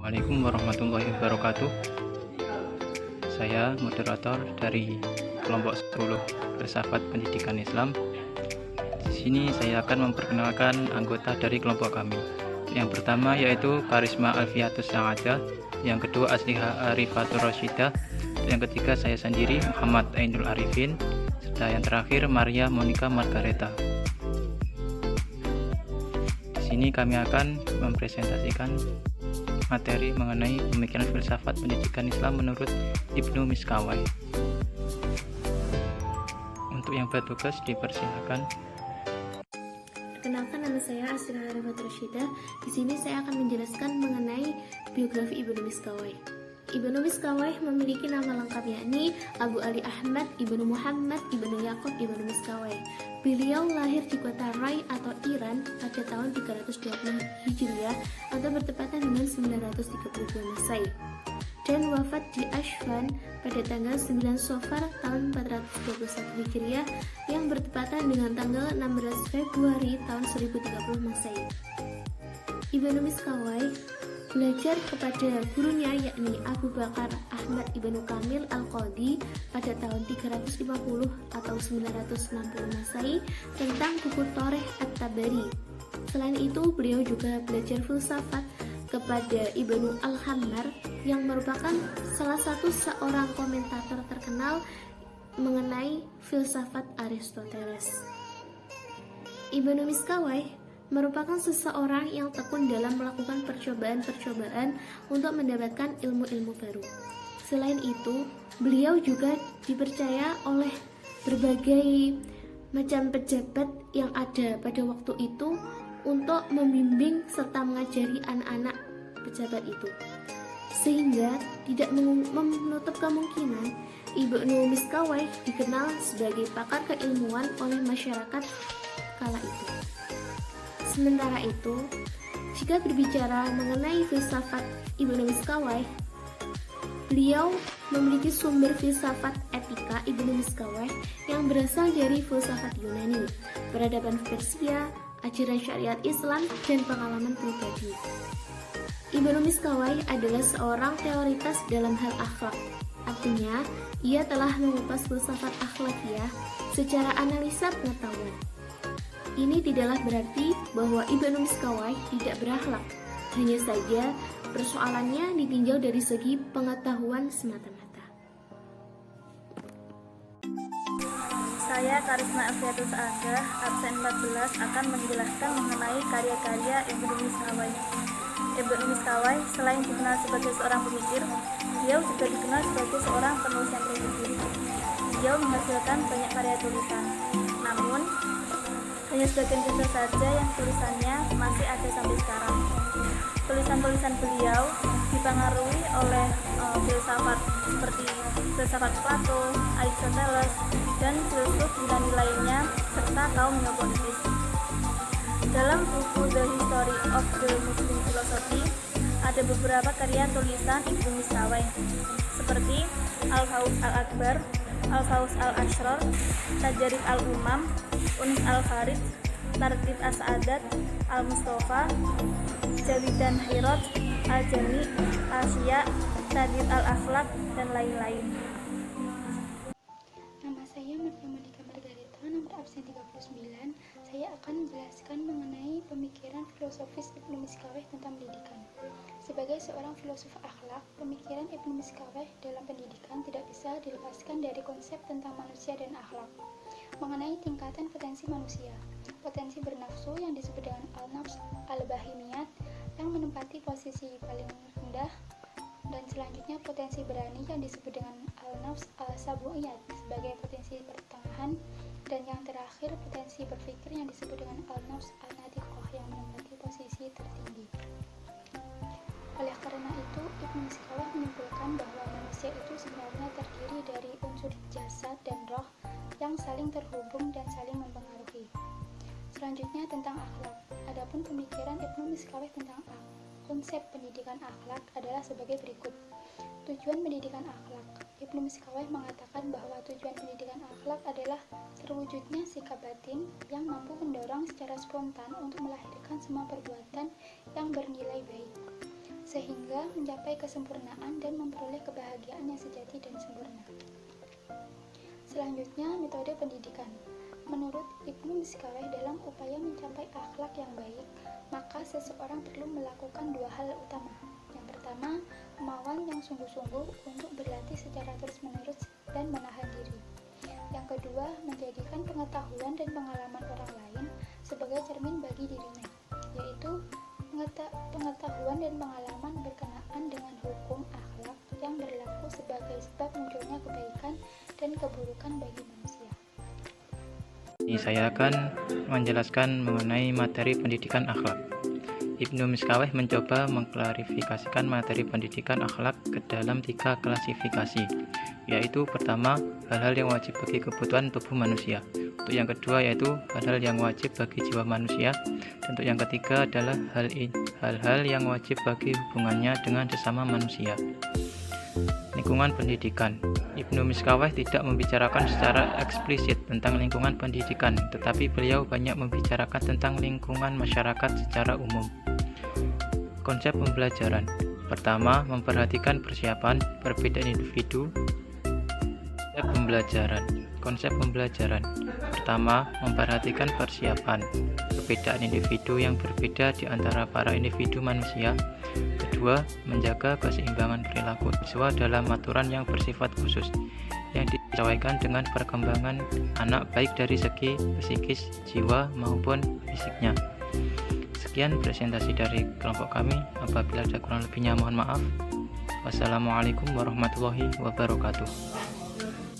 Assalamualaikum warahmatullahi wabarakatuh. Saya moderator dari kelompok 10 Filsafat Pendidikan Islam. Di sini saya akan memperkenalkan anggota dari kelompok kami. Yang pertama yaitu Karisma Alfiatus Sa'adah, yang kedua Asliha Arifatul Rasyidah, yang ketiga saya sendiri Muhammad Ainul Arifin, serta yang terakhir Maria Monica Margareta. Di sini kami akan mempresentasikan materi mengenai pemikiran filsafat pendidikan Islam menurut Ibnu Miskawayh. Untuk yang bertugas dipersilakan. Perkenalkan, nama saya Asliha Arifatul Rasyidah. Di sini saya akan menjelaskan mengenai biografi Ibnu Miskawayh. Ibnu Miskawayh memiliki nama lengkap yakni Abu Ali Ahmad Ibnu Muhammad Ibnu Yaqub Ibnu Miskawayh. Beliau lahir di kota Rai atau Iran pada tahun 320 Hijriah atau bertepatan dengan 932 Masehi, dan wafat di Ashfan pada tanggal 9 Safar tahun 421 Hijriah yang bertepatan dengan tanggal 16 Februari tahun 1030 Masehi. Ibnu Miskawayh belajar kepada gurunya yakni Abu Bakar Ahmad Ibnu Kamil Al-Qadi pada tahun 350 atau 960 Masehi tentang buku Thoreh At-Tabari. Selain itu, beliau juga belajar filsafat kepada Ibnu Al-Hammar yang merupakan salah satu seorang komentator terkenal mengenai filsafat Aristoteles. Ibnu Miskawayh merupakan seseorang yang tekun dalam melakukan percobaan-percobaan untuk mendapatkan ilmu-ilmu baru. Selain itu, beliau juga dipercaya oleh berbagai macam pejabat yang ada pada waktu itu untuk membimbing serta mengajari anak-anak pejabat itu, sehingga tidak menutup kemungkinan Ibnu Miskawayh dikenal sebagai pakar keilmuan oleh masyarakat kala itu. Sementara itu, jika berbicara mengenai filsafat Ibnu Miskawayh, beliau memiliki sumber filsafat etika Ibnu Miskawayh yang berasal dari filsafat Yunani, peradaban Persia, ajaran syariat Islam, dan pengalaman pribadi. Ibnu Miskawayh adalah seorang teoritas dalam hal akhlak. Artinya, ia telah mengupas filsafat akhlakiyah secara analisa pengetahuan. Ini tidaklah berarti bahwa Ibnu Miskawayh tidak berakhlak, hanya saja persoalannya ditinjau dari segi pengetahuan semata-mata. Saya Karisma Alfiatus Sa'adah, absen 14, akan menjelaskan mengenai karya-karya Ibnu Miskawayh. Ibnu Miskawayh selain dikenal sebagai seorang pemikir, beliau juga dikenal sebagai seorang penulis yang produktif. Beliau menghasilkan banyak karya tulisan, namun hanya sebagian besar saja yang tulisannya masih ada sampai sekarang. Tulisan-tulisan beliau dipengaruhi oleh filsafat seperti filsafat Plato, Aristoteles, dan filsuf Yunani lainnya, serta kaum Neoplatonis. Dalam buku The History of the Muslim Philosophy ada beberapa karya tulisan Ibnu Miskawayh seperti Al-Faus Al-Akbar, Al-Faus Al-Ashror, Tajarif Al-Umam, Unis Al-Farid, Tartib As-Sa'adat, Al-Mustafa, Jawidan Hirot, Al-Jami, Al-Syiah, Tadid Al-Akhlaq, dan lain-lain. Nama saya Maria Monica Margareta, nomor absen 39. Saya akan menjelaskan mengenai pemikiran filosofis Ibnu Miskawayh tentang pendidikan. Sebagai seorang filosof akhlak, pemikiran Ibnu Miskawayh dalam pendidikan tidak bisa dilepaskan dari konsep tentang manusia dan akhlak. Mengenai tingkatan potensi manusia, potensi bernafsu yang disebut dengan al-nafs al-bahimiyat yang menempati posisi paling rendah, dan selanjutnya potensi berani yang disebut dengan al-nafs al-sabu'iyat sebagai potensi pertengahan, dan yang terakhir potensi berpikir yang disebut dengan al-nafs al-natiqah yang menempati posisi tertinggi. Oleh karena itu, Ibnu Miskawayh menyimpulkan bahwa manusia itu sebenarnya terdiri dari unsur jasad dan roh yang saling terhubung dan saling mempengaruhi. Selanjutnya tentang akhlak. Adapun pemikiran Ibnu Miskawayh tentang konsep pendidikan akhlak adalah sebagai berikut. Tujuan pendidikan akhlak. Ibnu Miskawayh mengatakan bahwa tujuan pendidikan akhlak adalah terwujudnya sikap batin yang mampu mendorong secara spontan untuk melahirkan semua perbuatan yang bernilai baik. sehingga mencapai kesempurnaan dan memperoleh kebahagiaan yang sejati dan sempurna. Selanjutnya, metode pendidikan. Menurut Ibnu Miskawayh, dalam upaya mencapai akhlak yang baik, maka seseorang perlu melakukan dua hal utama. Yang pertama, kemauan yang sungguh-sungguh untuk berlatih secara terus-menerus dan menahan diri. Yang kedua, menjadikan pengetahuan dan pengalaman orang lain sebagai cermin bagi dirinya, yaitu pengetahuan dan pengalaman berkenaan dengan hukum akhlak yang berlaku sebagai sebab munculnya kebaikan dan keburukan bagi manusia. Ini saya akan menjelaskan mengenai materi pendidikan akhlak. Ibnu Miskawayh mencoba mengklarifikasikan materi pendidikan akhlak ke dalam 3 klasifikasi, yaitu pertama, hal-hal yang wajib bagi kebutuhan tubuh manusia. Untuk yang kedua yaitu hal-hal yang wajib bagi jiwa manusia. Dan untuk yang ketiga adalah hal-hal yang wajib bagi hubungannya dengan sesama manusia. Lingkungan pendidikan. Ibnu Miskawayh tidak membicarakan secara eksplisit tentang lingkungan pendidikan, tetapi beliau banyak membicarakan tentang lingkungan masyarakat secara umum. Konsep pembelajaran. Pertama, memperhatikan persiapan perbedaan individu. Konsep pembelajaran. Pertama, memperhatikan persiapan perbedaan individu yang berbeda di antara para individu manusia. Kedua, menjaga keseimbangan perilaku siswa dalam aturan yang bersifat khusus yang disesuaikan dengan perkembangan anak baik dari segi psikis, jiwa maupun fisiknya. Sekian presentasi dari kelompok kami. Apabila ada kurang lebihnya mohon maaf. Wassalamualaikum warahmatullahi wabarakatuh.